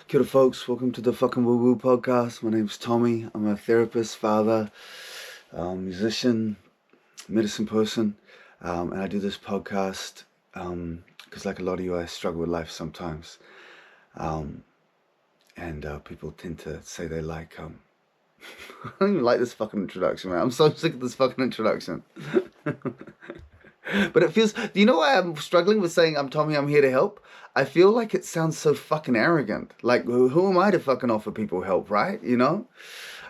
Kia ora, folks. Welcome to the fucking Woo Woo podcast. My name's Tommy. I'm a therapist, father, musician, medicine person, and I do this podcast because, like a lot of you, I struggle with life sometimes, and people tend to say they like. I don't even like this fucking introduction, man. I'm so sick of this fucking introduction. But it feels. Do you know why I'm struggling with saying I'm Tommy? I'm here to help. I feel like it sounds so fucking arrogant. Like, who am I to fucking offer people help, right? You know?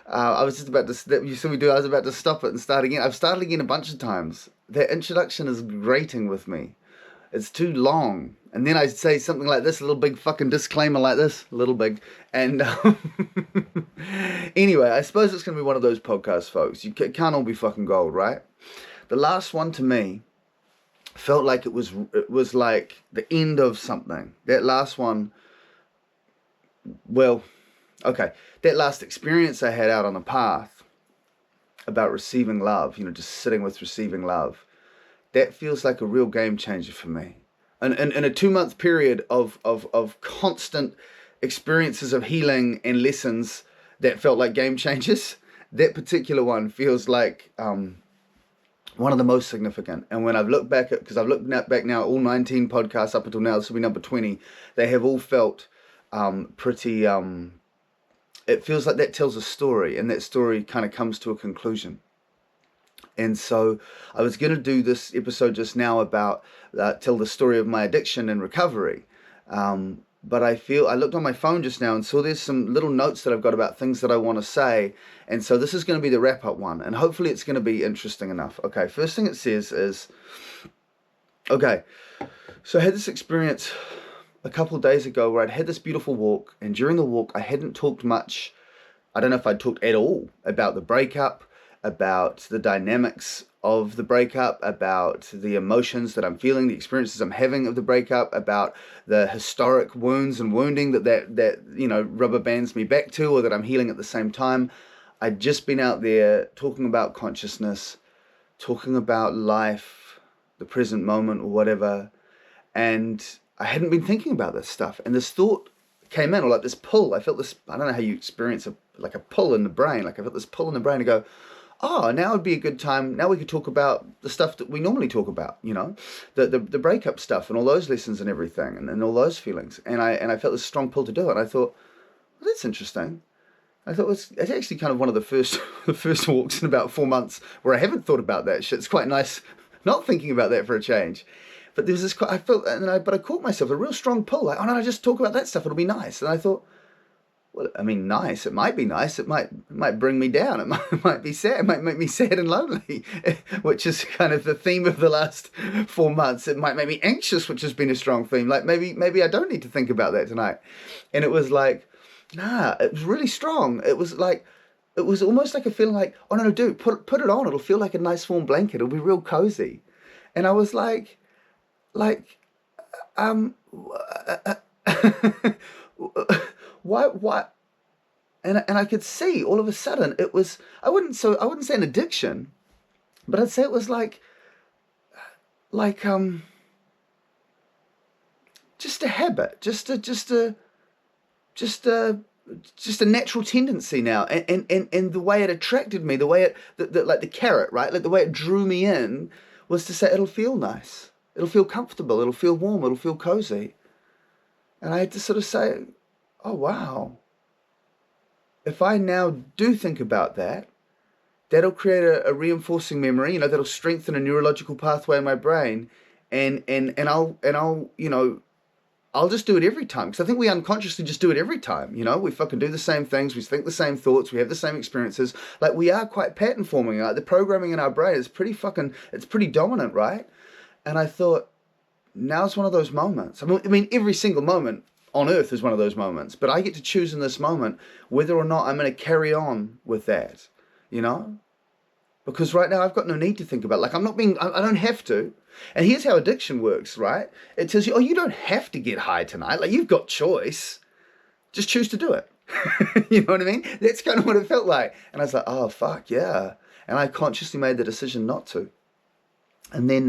I was just about to. You saw me do. I was about to stop it and start again. I've started again a bunch of times. That introduction is grating with me. It's too long, and then I say something like this, a little big fucking disclaimer like this, a little big, and anyway, I suppose it's gonna be one of those podcasts, folks. You can't all be fucking gold, right? The last one to me felt like it was like the end of something. That last one, well, okay, that last experience I had out on the path about receiving love, just sitting with receiving love, that feels like a real game changer for me. And in a 2-month period of constant experiences of healing and lessons that felt like game changers, that particular one feels like one of the most significant. And when I've looked back because I've looked back now, all 19 podcasts up until now, this will be number 20, they have all felt pretty, it feels like that tells a story, and that story kind of comes to a conclusion. And so I was going to do this episode just now about tell the story of my addiction and recovery. But I looked on my phone just now and saw there's some little notes that I've got about things that I want to say. And so this is going to be the wrap up one. And hopefully it's going to be interesting enough. Okay, first thing it says is, okay, so I had this experience a couple of days ago where I'd had this beautiful walk. And during the walk, I hadn't talked much. I don't know if I'd talked at all about the breakup, about the dynamics of the breakup, about the emotions that I'm feeling, the experiences I'm having of the breakup, about the historic wounds and wounding that rubber bands me back to, or that I'm healing at the same time. I'd just been out there talking about consciousness, talking about life, the present moment or whatever, and I hadn't been thinking about this stuff. And this thought came in, or like this pull. I felt this, I don't know how you experience like a pull in the brain. Like I felt this pull in the brain to go, oh, now would be a good time. Now we could talk about the stuff that we normally talk about, the breakup stuff and all those lessons and everything, and all those feelings. And I felt this strong pull to do it. And I thought, well, that's interesting. I thought it's actually kind of one of the first walks in about 4 months where I haven't thought about that shit. It's quite nice not thinking about that for a change. But there was this, I felt, but I caught myself a real strong pull. Like, oh no, just talk about that stuff. It'll be nice. And I thought, well, I mean, nice. It might be nice. It might bring me down. It might be sad. It might make me sad and lonely, which is kind of the theme of the last 4 months. It might make me anxious, which has been a strong theme. Like maybe I don't need to think about that tonight. And it was like, nah. It was really strong. It was almost like a feeling like, oh no, dude, put it on. It'll feel like a nice warm blanket. It'll be real cozy. And I was like, why? And I could see all of a sudden it was, I wouldn't say an addiction, but I'd say it was like just a habit, just a natural tendency now, and the way it attracted me, the way like the carrot, right? Like the way it drew me in was to say it'll feel nice, it'll feel comfortable, it'll feel warm, it'll feel cozy, and I had to sort of say, oh wow, if I now do think about that, that'll create a reinforcing memory, that'll strengthen a neurological pathway in my brain, and I'll just do it every time, because I think we unconsciously just do it every time. We fucking do the same things, we think the same thoughts, we have the same experiences. Like, we are quite pattern forming. Like, the programming in our brain is it's pretty dominant, right? And I thought, now's one of those moments. I mean, every single moment on earth is one of those moments, but I get to choose in this moment whether or not I'm going to carry on with that, because right now I've got no need to think about it. Like, I don't have to. And here's how addiction works, right? It tells you, oh, you don't have to get high tonight. Like, you've got choice. Just choose to do it. You know what I mean? That's kind of what it felt like. And I was like, oh, fuck, yeah. And I consciously made the decision not to. And then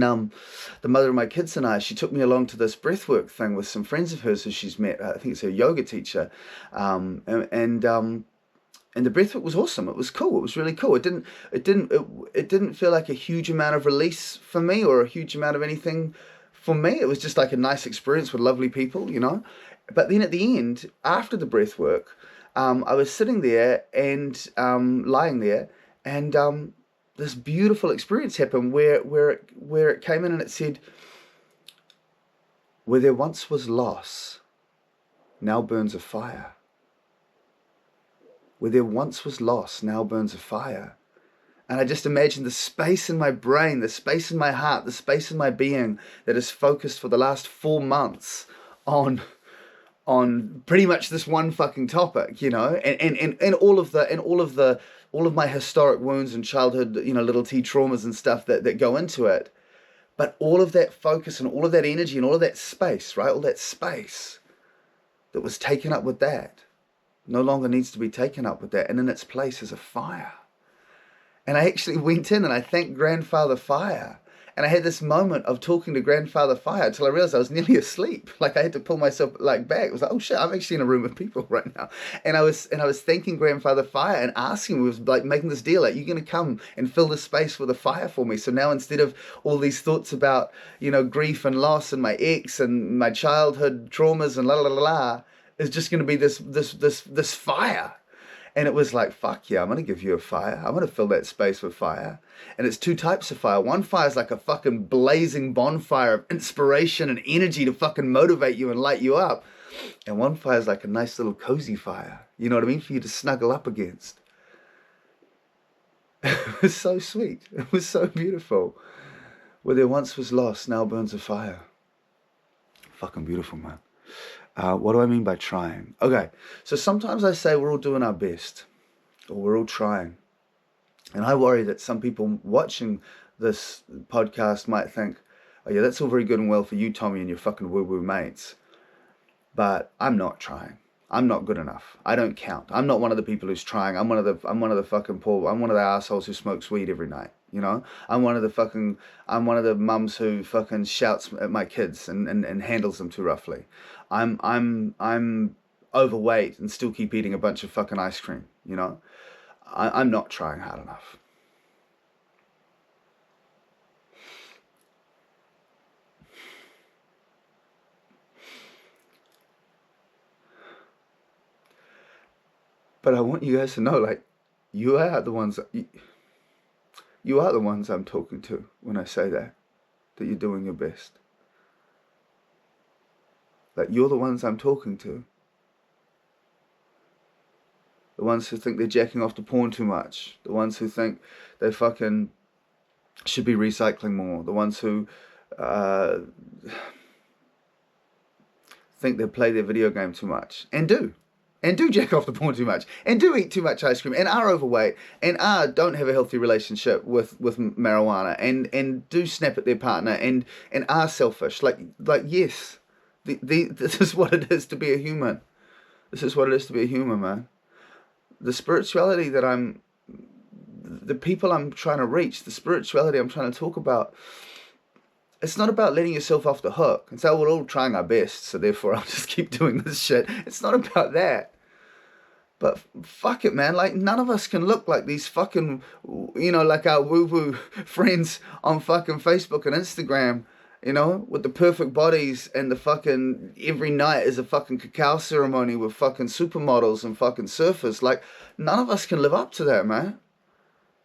the mother of my kids and I, she took me along to this breathwork thing with some friends of hers who she's met. I think it's her yoga teacher, and the breathwork was awesome. It was cool. It was really cool. It didn't feel like a huge amount of release for me or a huge amount of anything for me. It was just like a nice experience with lovely people, you know. But then at the end, after the breathwork, I was sitting there and lying there, and this beautiful experience happened where it came in and it said, "Where there once was loss, now burns a fire. Where there once was loss, now burns a fire." And I just imagined the space in my brain, the space in my heart, the space in my being that is focused for the last 4 months on pretty much this one fucking topic, you know, and all of my historic wounds and childhood, you know, little T traumas and stuff that go into it. But all of that focus and all of that energy and all of that space, right? All that space that was taken up with that no longer needs to be taken up with that. And in its place is a fire. And I actually went in and I thanked Grandfather Fire. And I had this moment of talking to Grandfather Fire until I realized I was nearly asleep. Like I had to pull myself like back. It was like, oh shit, I'm actually in a room with people right now. And I was thanking Grandfather Fire and asking him, was like making this deal, like, you're gonna come and fill this space with a fire for me. So now instead of all these thoughts about, you know, grief and loss and my ex and my childhood traumas and la la la la, it's just gonna be this fire. And it was like, fuck yeah, I'm going to give you a fire. I'm going to fill that space with fire. And it's two types of fire. One fire is like a fucking blazing bonfire of inspiration and energy to fucking motivate you and light you up. And one fire is like a nice little cozy fire. You know what I mean? For you to snuggle up against. It was so sweet. It was so beautiful. Where there once was lost, now burns a fire. Fucking beautiful, man. What do I mean by trying? Okay, so sometimes I say we're all doing our best, or we're all trying. And I worry that some people watching this podcast might think, oh yeah, that's all very good and well for you, Tommy, and your fucking woo-woo mates. But I'm not trying. I'm not good enough. I don't count. I'm not one of the people who's trying. I'm one of the fucking poor. I'm one of the assholes who smokes weed every night. You know, I'm one of the mums who fucking shouts at my kids and handles them too roughly. I'm overweight and still keep eating a bunch of fucking ice cream. You know, I'm not trying hard enough. But I want you guys to know, like, you are the ones. You are the ones I'm talking to when I say that you're doing your best. Like, you're the ones I'm talking to. The ones who think they're jacking off to porn too much. The ones who think they fucking should be recycling more. The ones who think they play their video game too much. And do jack off the porn too much, and do eat too much ice cream, and are overweight, and don't have a healthy relationship with marijuana, and do snap at their partner, and are selfish. Like yes, this is what it is to be a human. This is what it is to be a human, man. The spirituality the people I'm trying to reach, the spirituality I'm trying to talk about, it's not about letting yourself off the hook and say, oh, we're all trying our best, so therefore I'll just keep doing this shit. It's not about that. But fuck it, man. Like, none of us can look like these fucking, you know, like our woo-woo friends on fucking Facebook and Instagram, you know, with the perfect bodies and the fucking, every night is a fucking cacao ceremony with fucking supermodels and fucking surfers. Like, none of us can live up to that, man.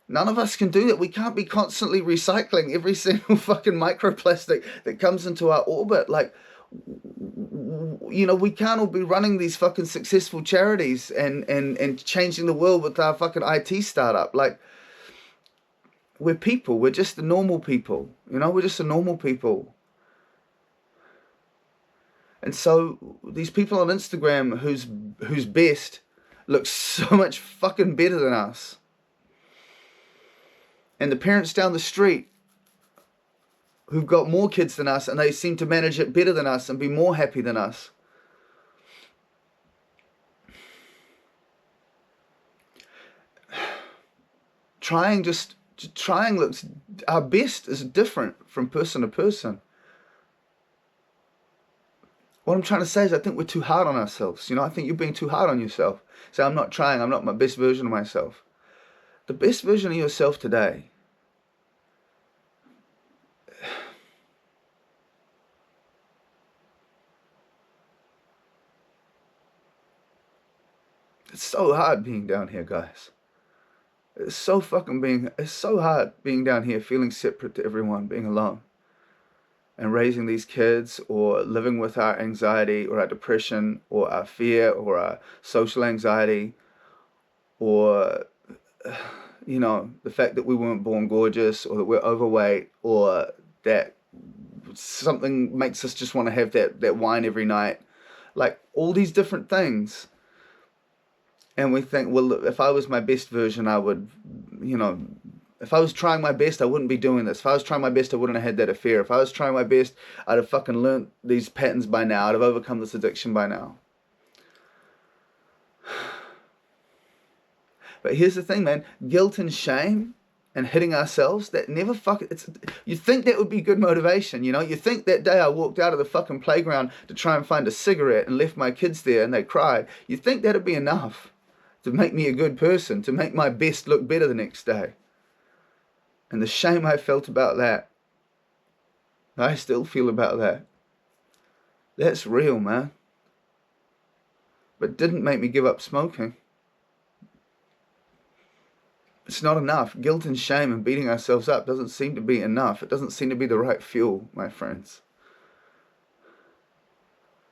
None of us can do that. We can't be constantly recycling every single fucking microplastic that comes into our orbit. Like, you know, we can't all be running these fucking successful charities and changing the world with our fucking IT startup. Like, we're people. We're just the normal people. You know, we're just the normal people. And so these people on Instagram whose best looks so much fucking better than us, and the parents down the street who've got more kids than us and they seem to manage it better than us and be more happy than us. Trying just Trying looks, our best is different from person to person. What I'm trying to say is I think we're too hard on ourselves. I think you're being too hard on yourself. Say, I'm not trying, I'm not my best version of myself. The best version of yourself today it's so hard being down here, guys. It's so hard being down here, feeling separate to everyone, being alone. And raising these kids, or living with our anxiety or our depression or our fear or our social anxiety, or the fact that we weren't born gorgeous, or that we're overweight, or that something makes us just want to have that wine every night, like all these different things. And we think, well, if I was my best version, I would, if I was trying my best, I wouldn't be doing this. If I was trying my best, I wouldn't have had that affair. If I was trying my best, I'd have fucking learned these patterns by now. I'd have overcome this addiction by now. But here's the thing, man. Guilt and shame and hitting ourselves, that never you think that would be good motivation, You think that day I walked out of the fucking playground to try and find a cigarette and left my kids there and they cried. You think that'd be enough to make me a good person, to make my best look better the next day. And the shame I felt about that, I still feel about that. That's real, man. But it didn't make me give up smoking. It's not enough. Guilt and shame and beating ourselves up doesn't seem to be enough. It doesn't seem to be the right fuel, my friends.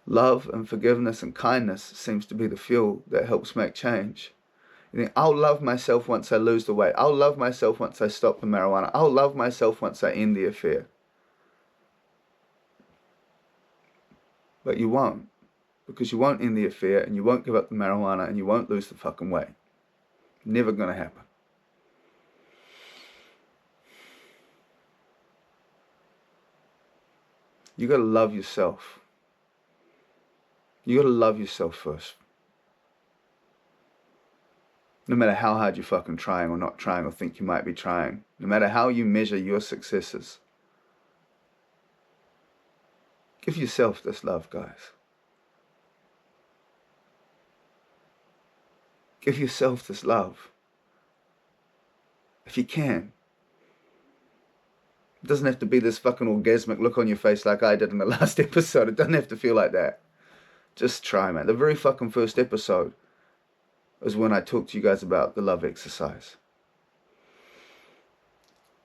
Love and forgiveness and kindness seems to be the fuel that helps make change. You think, I'll love myself once I lose the weight. I'll love myself once I stop the marijuana. I'll love myself once I end the affair. But you won't. Because you won't end the affair, and you won't give up the marijuana, and you won't lose the fucking weight. Never gonna happen. You gotta love yourself. You gotta love yourself first. No matter how hard you're fucking trying or not trying or think you might be trying. No matter how you measure your successes. Give yourself this love, guys. Give yourself this love. If you can. It doesn't have to be this fucking orgasmic look on your face like I did in the last episode. It doesn't have to feel like that. Just try, man. The very fucking first episode was when I talked to you guys about the love exercise.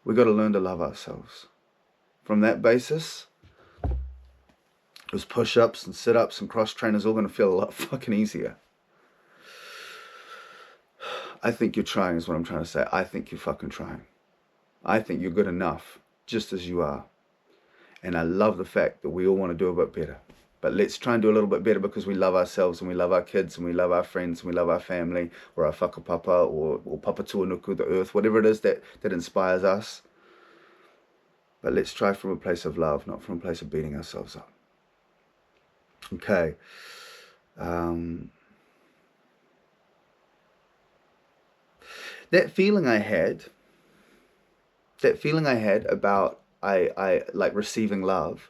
We got to learn to love ourselves. From that basis, those push-ups and sit-ups and cross-trainers all going to feel a lot fucking easier. I think you're trying is what I'm trying to say. I think you're fucking trying. I think you're good enough, just as you are. And I love the fact that we all want to do a bit better. But let's try and do a little bit better because we love ourselves and we love our kids and we love our friends and we love our family, or our whakapapa, or papa tuanuku, the earth, whatever it is that inspires us. But let's try from a place of love, not from a place of beating ourselves up. Okay. That feeling I had about I like receiving love,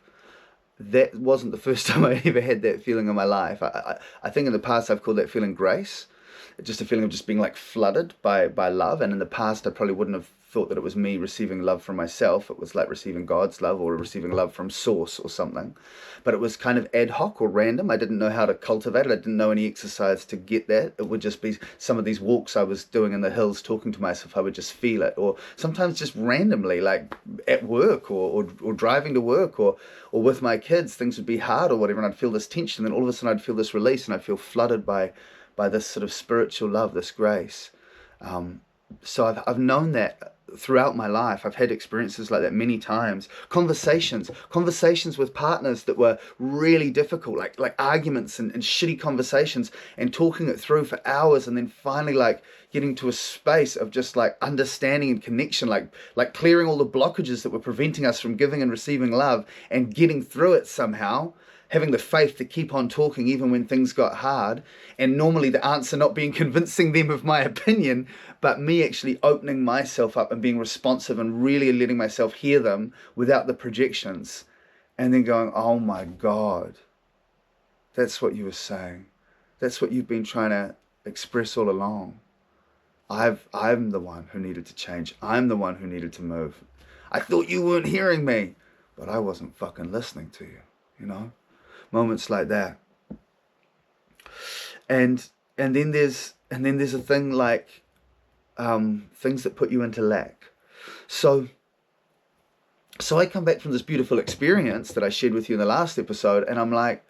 that wasn't the first time I ever had that feeling in my life. I think in the past I've called that feeling grace. Just a feeling of just being like flooded by love. And in the past I probably wouldn't have thought that it was me receiving love from myself. It was like receiving God's love or receiving love from source or something. But it was kind of ad hoc or random. I didn't know how to cultivate it. I didn't know any exercise to get that. It would just be some of these walks I was doing in the hills talking to myself. I would just feel it. Or sometimes just randomly, like at work or driving to work or with my kids, things would be hard or whatever. And I'd feel this tension. And then all of a sudden I'd feel this release and I'd feel flooded by this sort of spiritual love, this grace. So I've known that throughout my life. I've had experiences like that many times. Conversations with partners that were really difficult, like arguments and shitty conversations, and talking it through for hours, and then finally like getting to a space of just like understanding and connection, like clearing all the blockages that were preventing us from giving and receiving love and getting through it somehow. having the faith to keep on talking even when things got hard, and normally the answer not being convincing them of my opinion, but me actually opening myself up and being responsive and really letting myself hear them without the projections, and then going, oh my God, that's what you were saying. That's what you've been trying to express all along. I'm the one who needed to change. I'm the one who needed to move. I thought you weren't hearing me, but I wasn't fucking listening to you, you know? Moments like that. And then there's a thing like things that put you into lack. So I come back from this beautiful experience that I shared with you in the last episode, and I'm like,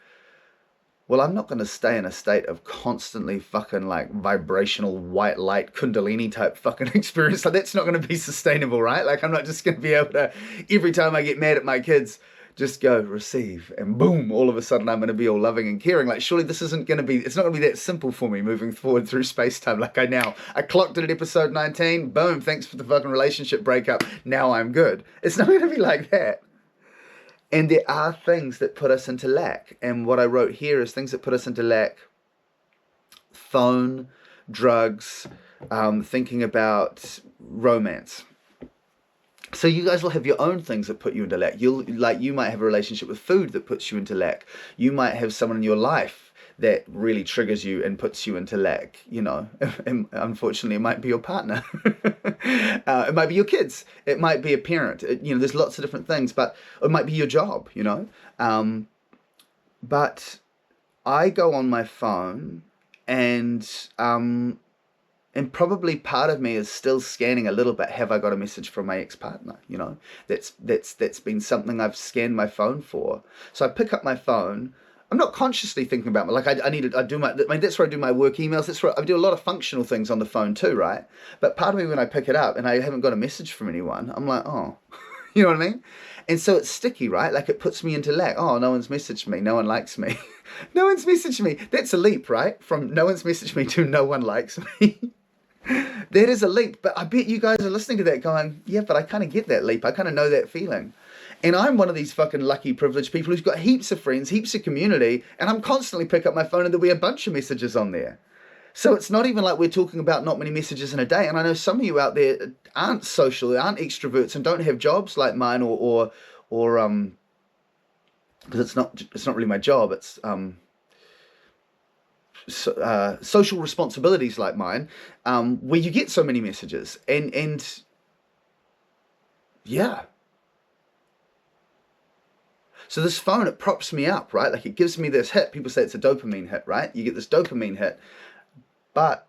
well, I'm not going to stay in a state of constantly fucking like vibrational white light kundalini type fucking experience. Like, that's not going to be sustainable, right? Like, I'm not just going to be able to, every time I get mad at my kids, just go receive, and boom, all of a sudden I'm going to be all loving and caring. Like, surely this isn't going to be, it's not going to be that simple for me moving forward through space-time. Like, I clocked it at episode 19, boom, thanks for the fucking relationship breakup, now I'm good. It's not going to be like that. And there are things that put us into lack. And what I wrote here is things that put us into lack: phone, drugs, thinking about romance. So you guys will have your own things that put you into lack. You might have a relationship with food that puts you into lack. You might have someone in your life that really triggers you and puts you into lack, you know. And unfortunately, it might be your partner. It might be your kids. It might be a parent. You know, there's lots of different things, but it might be your job, you know. But I go on my phone and probably part of me is still scanning a little bit. Have I got a message from my ex-partner? You know, that's been something I've scanned my phone for. So I pick up my phone. I'm not consciously thinking about it. Like I do that's where I do my work emails. That's where I do a lot of functional things on the phone too, right? But part of me, when I pick it up and I haven't got a message from anyone, I'm like, oh, you know what I mean? And so it's sticky, right? Like, it puts me into lack. Oh, no one's messaged me. No one likes me. No one's messaged me. That's a leap, right? From no one's messaged me to no one likes me. That is a leap. But I bet you guys are listening to that going, yeah, but I kind of get that leap. I kind of know that feeling. And I'm one of these fucking lucky, privileged people who's got heaps of friends, heaps of community, and I'm constantly pick up my phone and there'll be a bunch of messages on there. So it's not even like we're talking about not many messages in a day. And I know some of you out there aren't social, aren't extroverts, and don't have jobs like mine, or because it's not really my job. It's social responsibilities like mine, where you get so many messages, and yeah. So this phone, it props me up, right? Like, it gives me this hit. People say it's a dopamine hit, right? You get this dopamine hit, but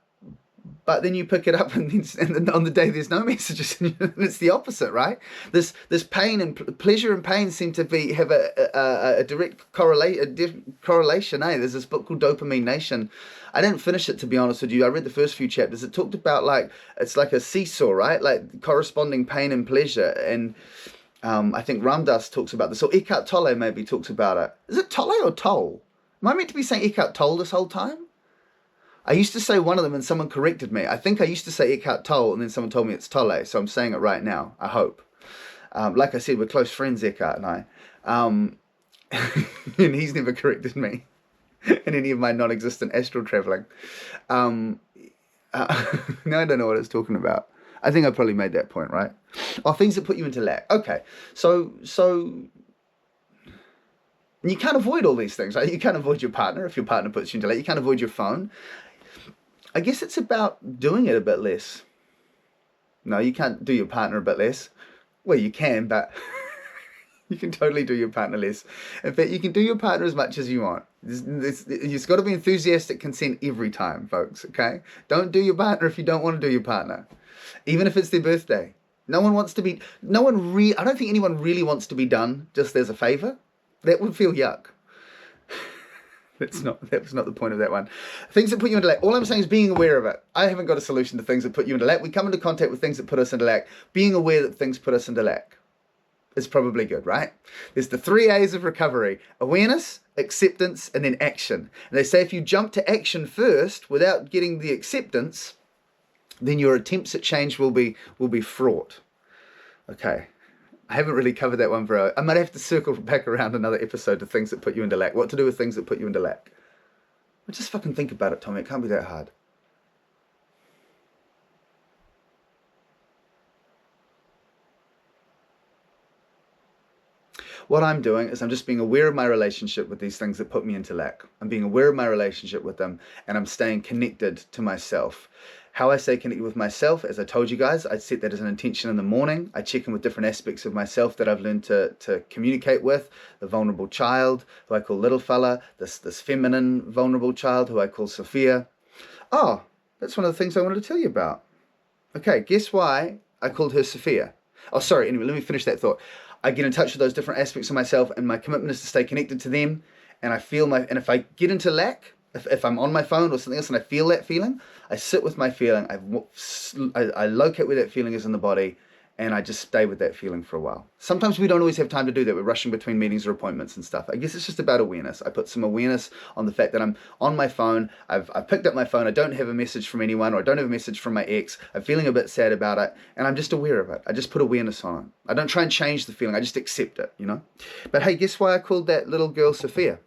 then you pick it up, and then on the day there's no messages, and it's the opposite, right? This pain and pleasure and pain seem to have a direct correlation. There's this book called Dopamine Nation. I didn't finish it, to be honest with you. I read the first few chapters. It talked about, like, it's like a seesaw, right? Like corresponding pain and pleasure. And I think Ram Dass talks about this, or Eckhart Tolle maybe talks about it. Is it Tolle or Tolle? Am I meant to be saying Eckhart Tolle this whole time? I used to say one of them and someone corrected me. I think I used to say Eckhart Tolle and then someone told me it's Tolle, so I'm saying it right now, I hope. Like I said, we're close friends, Eckhart and I. And he's never corrected me in any of my non-existent astral traveling. Now I don't know what it's talking about. I think I probably made that point, right? Oh, things that put you into lack. Okay, so you can't avoid all these things, right? You can't avoid your partner if your partner puts you into lack. You can't avoid your phone. I guess it's about doing it a bit less. No, you can't do your partner a bit less. Well, you can, but you can totally do your partner less. In fact, you can do your partner as much as you want. You've got to be enthusiastic consent every time, folks, okay? Don't do your partner if you don't want to do your partner. Even if it's their birthday. I don't think anyone really wants to be done just as a favour. That would feel yuck. That was not the point of that one. Things that put you into lack. All I'm saying is being aware of it. I haven't got a solution to things that put you into lack. We come into contact with things that put us into lack. Being aware that things put us into lack is probably good, right? There's the 3 A's of recovery: awareness, acceptance, and then action. And they say if you jump to action first without getting the acceptance, then your attempts at change will be fraught. Okay. I haven't really covered that one, bro. I might have to circle back around another episode to things that put you into lack. What to do with things that put you into lack. But just fucking think about it, Tommy. It can't be that hard. What I'm doing is I'm just being aware of my relationship with these things that put me into lack. I'm being aware of my relationship with them, and I'm staying connected to myself. How I stay connected with myself, as I told you guys, I set that as an intention in the morning. I check in with different aspects of myself that I've learned to communicate with. The vulnerable child, who I call little fella. This feminine vulnerable child, who I call Sophia. Oh, that's one of the things I wanted to tell you about. Okay, guess why I called her Sophia? Oh, sorry, anyway, let me finish that thought. I get in touch with those different aspects of myself, and my commitment is to stay connected to them. And I feel and if I get into lack, if I'm on my phone or something else and I feel that feeling, I sit with my feeling. I locate where that feeling is in the body, and I just stay with that feeling for a while. Sometimes we don't always have time to do that. We're rushing between meetings or appointments and stuff. I guess it's just about awareness. I put some awareness on the fact that I'm on my phone. I've picked up my phone. I don't have a message from anyone, or I don't have a message from my ex. I'm feeling a bit sad about it, and I'm just aware of it. I just put awareness on it. I don't try and change the feeling. I just accept it, you know? But hey, guess why I called that little girl Sophia?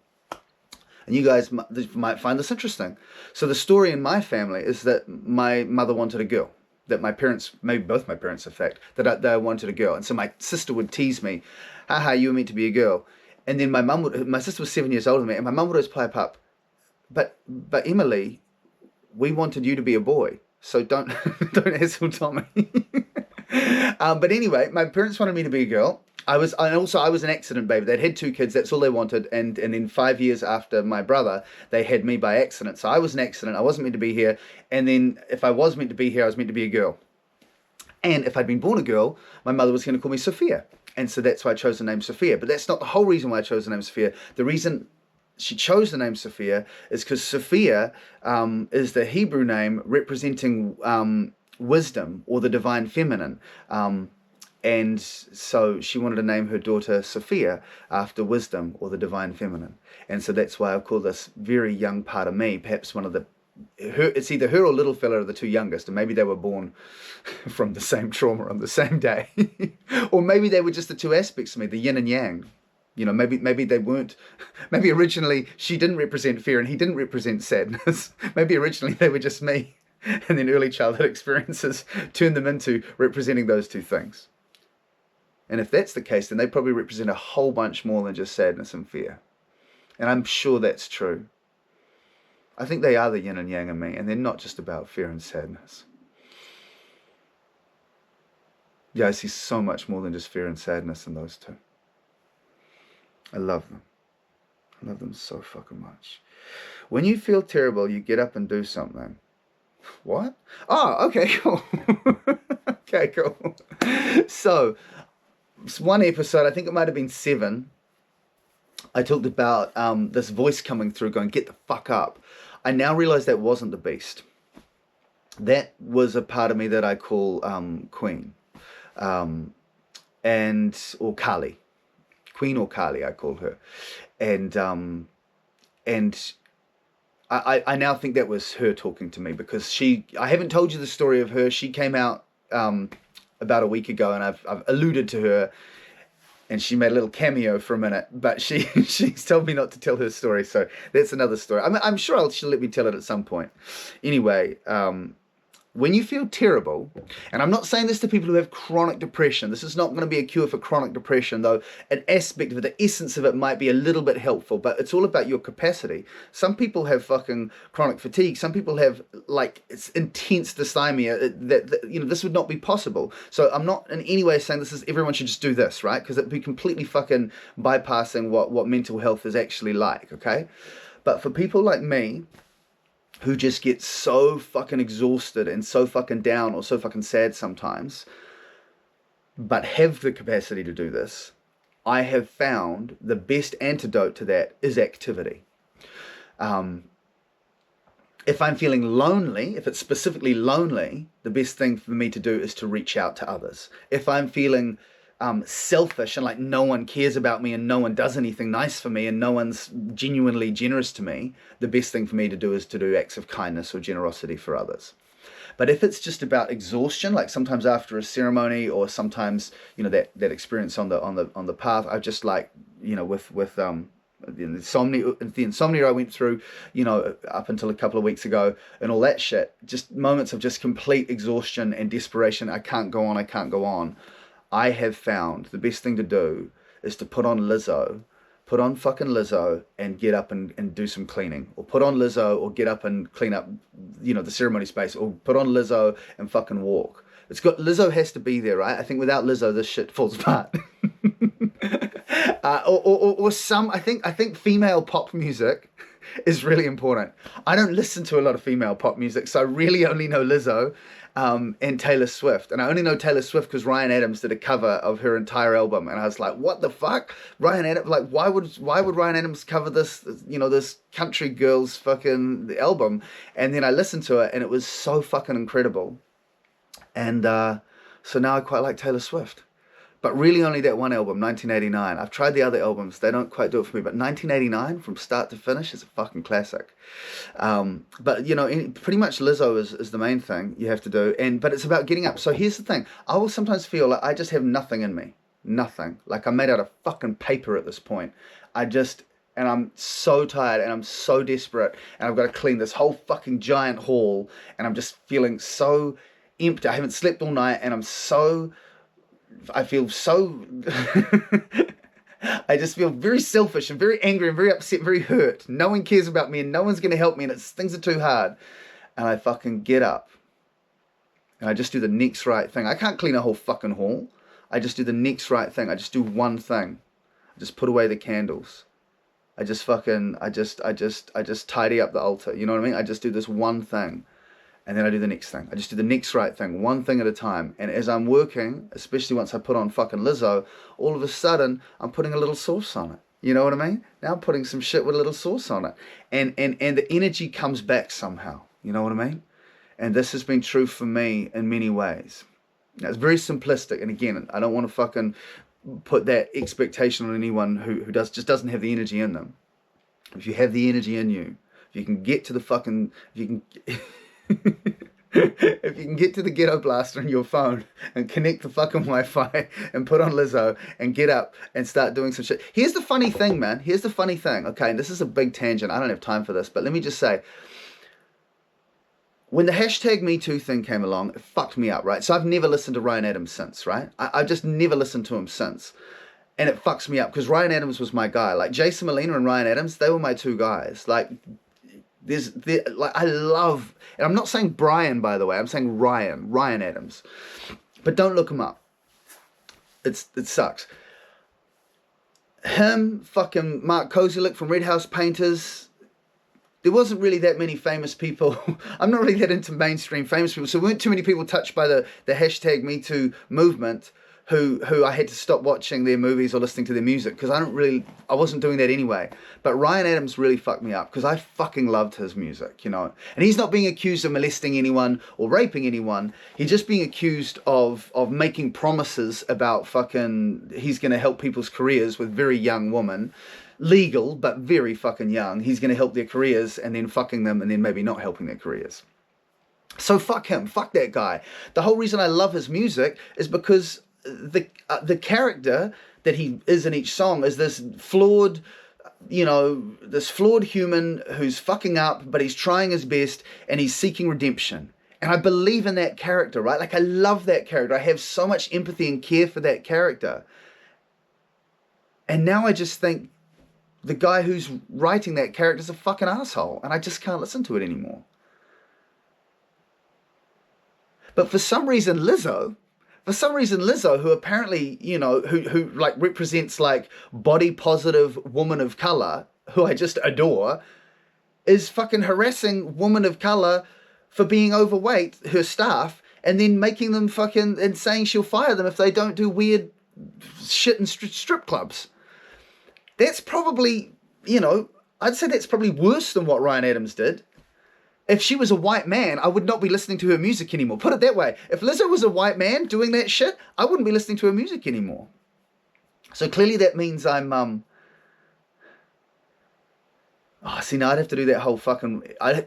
And you guys might find this interesting. So the story in my family is that my mother wanted a girl. That my parents, maybe both my parents, in fact, that they wanted a girl. And so my sister would tease me, haha, you were meant to be a girl. And then my sister was 7 years older than me, and my mum would always pipe up, but Emily, we wanted you to be a boy, so don't hassle Tommy. But anyway, my parents wanted me to be a girl. I was an accident baby. They'd had 2 kids, that's all they wanted, and then 5 years after my brother, they had me by accident. So I was an accident, I wasn't meant to be here, and then if I was meant to be here, I was meant to be a girl. And if I'd been born a girl, my mother was going to call me Sophia. And so that's why I chose the name Sophia. But that's not the whole reason why I chose the name Sophia. The reason she chose the name Sophia is because Sophia is the Hebrew name representing wisdom, or the divine feminine. And so she wanted to name her daughter Sophia after wisdom, or the divine feminine. And so that's why I call this very young part of me, perhaps one of it's either her or little fella are the 2 youngest, and maybe they were born from the same trauma on the same day. Or maybe they were just the 2 aspects of me, the yin and yang. You know, maybe they weren't, maybe originally she didn't represent fear and he didn't represent sadness. Maybe originally they were just me, and then early childhood experiences turned them into representing those 2 things. And if that's the case, then they probably represent a whole bunch more than just sadness and fear. And I'm sure that's true. I think they are the yin and yang in me, and they're not just about fear and sadness. Yeah, I see so much more than just fear and sadness in those 2. I love them. I love them so fucking much. When you feel terrible, you get up and do something. What? Oh, okay, cool. Okay, cool. So, one episode, I think it might have been 7, I talked about this voice coming through going, get the fuck up. I now realize that wasn't the beast. That was a part of me that I call Queen. Or Kali. Queen or Kali, I call her. And I now think that was her talking to me, because I haven't told you the story of her. She came out about a week ago, and I've alluded to her, and she made a little cameo for a minute, but she's told me not to tell her story, so that's another story. I'm sure she'll let me tell it at some point. Anyway, when you feel terrible, and I'm not saying this to people who have chronic depression, this is not going to be a cure for chronic depression, though an aspect of it, the essence of it might be a little bit helpful, but it's all about your capacity. Some people have fucking chronic fatigue, some people have it's intense dysthymia, that this would not be possible. So I'm not in any way saying everyone should just do this, right? Because it'd be completely fucking bypassing what mental health is actually like, okay? But for people like me, who just get so fucking exhausted and so fucking down or so fucking sad sometimes, but have the capacity to do this, I have found the best antidote to that is activity. If I'm feeling lonely, if it's specifically lonely, the best thing for me to do is to reach out to others. If I'm feeling selfish and like no one cares about me and no one does anything nice for me and no one's genuinely generous to me, the best thing for me to do is to do acts of kindness or generosity for others. But if it's just about exhaustion, like sometimes after a ceremony, or sometimes, you know, that experience on the path, I just like, you know, with the insomnia I went through, you know, up until a couple of weeks ago, and all that shit, just moments of just complete exhaustion and desperation. I can't go on. I have found the best thing to do is to put on fucking Lizzo, and get up and do some cleaning, or put on Lizzo, or get up and clean up, you know, the ceremony space, or put on Lizzo and fucking walk. Lizzo has to be there, right? I think without Lizzo, this shit falls apart. Or some, I think female pop music is really important. I don't listen to a lot of female pop music, so I really only know Lizzo, and Taylor Swift. And I only know Taylor Swift because Ryan Adams did a cover of her entire album, and I was like, what the fuck? Ryan Adams, like, why would Ryan Adams cover this, you know, this country girl's fucking album? And then I listened to it, and it was so fucking incredible. And so now I quite like Taylor Swift. But really only that one album, 1989. I've tried the other albums. They don't quite do it for me. But 1989, from start to finish, is a fucking classic. But, you know, pretty much Lizzo is the main thing you have to do. But it's about getting up. So here's the thing. I will sometimes feel like I just have nothing in me. Nothing. Like I'm made out of fucking paper at this point. And I'm so tired, and I'm so desperate. And I've got to clean this whole fucking giant hall. And I'm just feeling so empty. I haven't slept all night, and I feel so I just feel very selfish and very angry and very upset, very hurt. No one cares about me, and no one's going to help me, and things are too hard. And I fucking get up, and I just do the next right thing. I can't clean a whole fucking hall. I just do the next right thing. I just do one thing. I just put away the candles. I just tidy up the altar. You know what I mean? I just do this one thing. And then I do the next thing. I just do the next right thing, one thing at a time. And as I'm working, especially once I put on fucking Lizzo, all of a sudden, I'm putting a little sauce on it. You know what I mean? Now I'm putting some shit with a little sauce on it. And the energy comes back somehow. You know what I mean? And this has been true for me in many ways. Now, it's very simplistic. And again, I don't want to fucking put that expectation on anyone who just doesn't have the energy in them. If you have the energy in you, if you can get to the fucking... If you can... If you can get to the ghetto blaster in your phone and connect the fucking Wi-Fi and put on Lizzo and get up and start doing some shit. Here's the funny thing, man. Here's the funny thing. Okay, and this is a big tangent. I don't have time for this, but let me just say, when the hashtag Me Too thing came along, it fucked me up, right? So I've never listened to Ryan Adams since, right? I've just never listened to him since. And it fucks me up because Ryan Adams was my guy. Like Jason Molina and Ryan Adams, they were my two guys. Like I love, and I'm not saying Brian, by the way, I'm saying Ryan Adams, but don't look him up. It sucks. Him, fucking Mark Kozelek from Red House Painters. There wasn't really that many famous people. I'm not really that into mainstream famous people, so there weren't too many people touched by the hashtag Me Too movement who I had to stop watching their movies or listening to their music because I wasn't doing that anyway. But Ryan Adams really fucked me up because I fucking loved his music, you know. And he's not being accused of molesting anyone or raping anyone. He's just being accused of making promises about fucking he's going to help people's careers with very young women. Legal, but very fucking young. He's going to help their careers and then fucking them and then maybe not helping their careers. So fuck him. Fuck that guy. The whole reason I love his music is because the character that he is in each song is this flawed, you know, this flawed human who's fucking up, but he's trying his best and he's seeking redemption. And I believe in that character, right? Like I love that character. I have so much empathy and care for that character. And now I just think the guy who's writing that character is a fucking asshole, and I just can't listen to it anymore. But for some reason, Lizzo, who apparently, you know, who like represents like body positive woman of color, who I just adore, is fucking harassing women of color for being overweight, her staff, and then making them fucking, and saying she'll fire them if they don't do weird shit in strip clubs. That's probably, you know, I'd say that's probably worse than what Ryan Adams did. If she was a white man, I would not be listening to her music anymore. Put it that way. If Lizzo was a white man doing that shit, I wouldn't be listening to her music anymore. So clearly that means I'm, now I'd have to do that whole fucking, okay,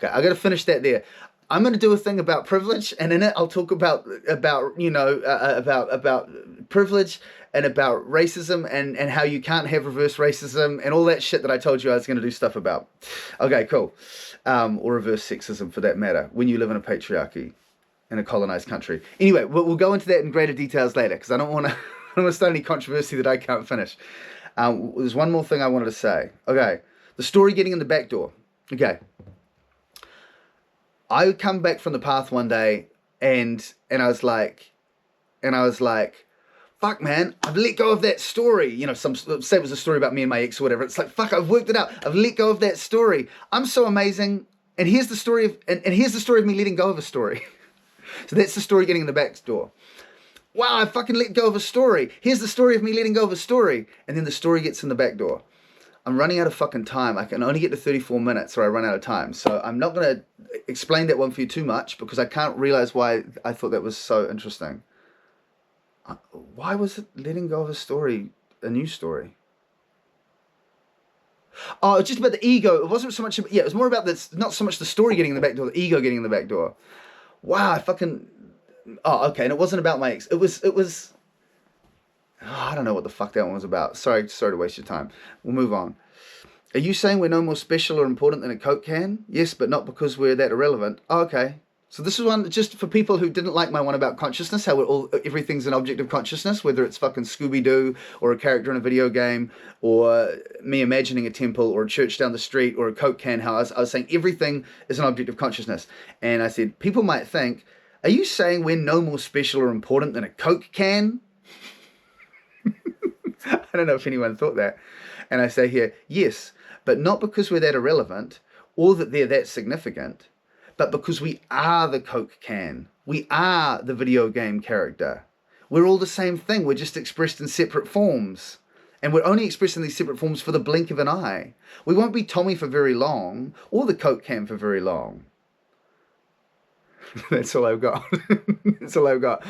I got to finish that there. I'm going to do a thing about privilege, and in it I'll talk about privilege and about racism and how you can't have reverse racism and all that shit that I told you I was going to do stuff about. Okay, cool. Or reverse sexism for that matter, when you live in a patriarchy in a colonized country. Anyway, we'll go into that in greater details later, because I don't want to start any controversy that I can't finish. There's one more thing I wanted to say. Okay, the story getting in the back door. Okay. I come back from the path one day and I was like, fuck, man, I've let go of that story. You know, say it was a story about me and my ex or whatever. It's like, fuck, I've worked it out. I've let go of that story. I'm so amazing. And here's the story of, and here's the story of me letting go of a story. So that's the story getting in the back door. Wow, I fucking let go of a story. Here's the story of me letting go of a story. And then the story gets in the back door. I'm running out of fucking time. I can only get to 34 minutes or I run out of time. So I'm not going to explain that one for you too much, because I can't realize why I thought that was so interesting. Why was it letting go of a story, a new story? Oh, it's just about the ego. It wasn't so much, it was more about this, not so much the story getting in the back door, the ego getting in the back door. Wow, okay, and it wasn't about my ex. It was, I don't know what the fuck that one was about. Sorry to waste your time. We'll move on. Are you saying we're no more special or important than a Coke can? Yes, but not because we're that irrelevant. Oh, okay. So this is one just for people who didn't like my one about consciousness, how everything's an object of consciousness, whether it's fucking Scooby-Doo or a character in a video game or me imagining a temple or a church down the street or a Coke can. How I was saying everything is an object of consciousness. And I said, people might think, are you saying we're no more special or important than a Coke can? I don't know if anyone thought that. And I say here, yes, but not because we're that irrelevant or that they're that significant, but because we are the Coke can. We are the video game character. We're all the same thing. We're just expressed in separate forms. And we're only expressing these separate forms for the blink of an eye. We won't be Tommy for very long, or the Coke can for very long. That's all I've got. That's all I've got.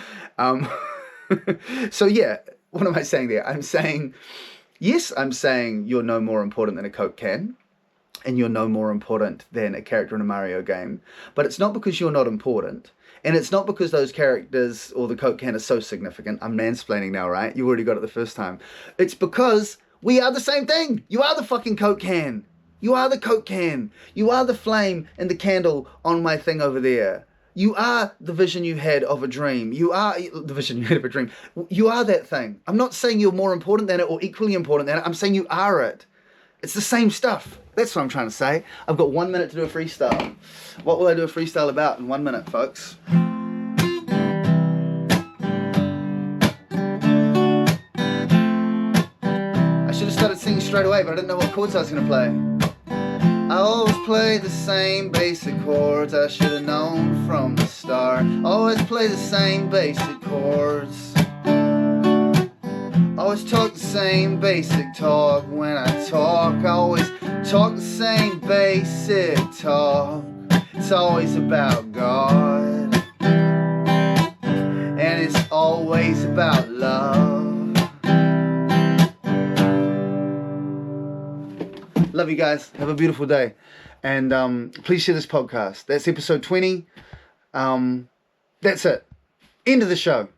So yeah, what am I saying there? I'm saying, yes, I'm saying you're no more important than a Coke can. And you're no more important than a character in a Mario game. But it's not because you're not important. And it's not because those characters or the Coke can are so significant. I'm mansplaining now, right? You already got it the first time. It's because we are the same thing. You are the fucking Coke can. You are the Coke can. You are the flame and the candle on my thing over there. You are the vision you had of a dream. You are the vision you had of a dream. You are that thing. I'm not saying you're more important than it or equally important than it. I'm saying you are it. It's the same stuff. That's what I'm trying to say. I've got 1 minute to do a freestyle. What will I do a freestyle about in 1 minute, folks? I should have started singing straight away, but I didn't know what chords I was going to play. I always play the same basic chords. I should have known from the start. Always play the same basic chords. Always talk the same basic talk. When I talk, I always talk the same basic talk. It's always about God, and it's always about love. Love you guys. Have a beautiful day. And please share this podcast. That's episode 20. That's it. End of the show.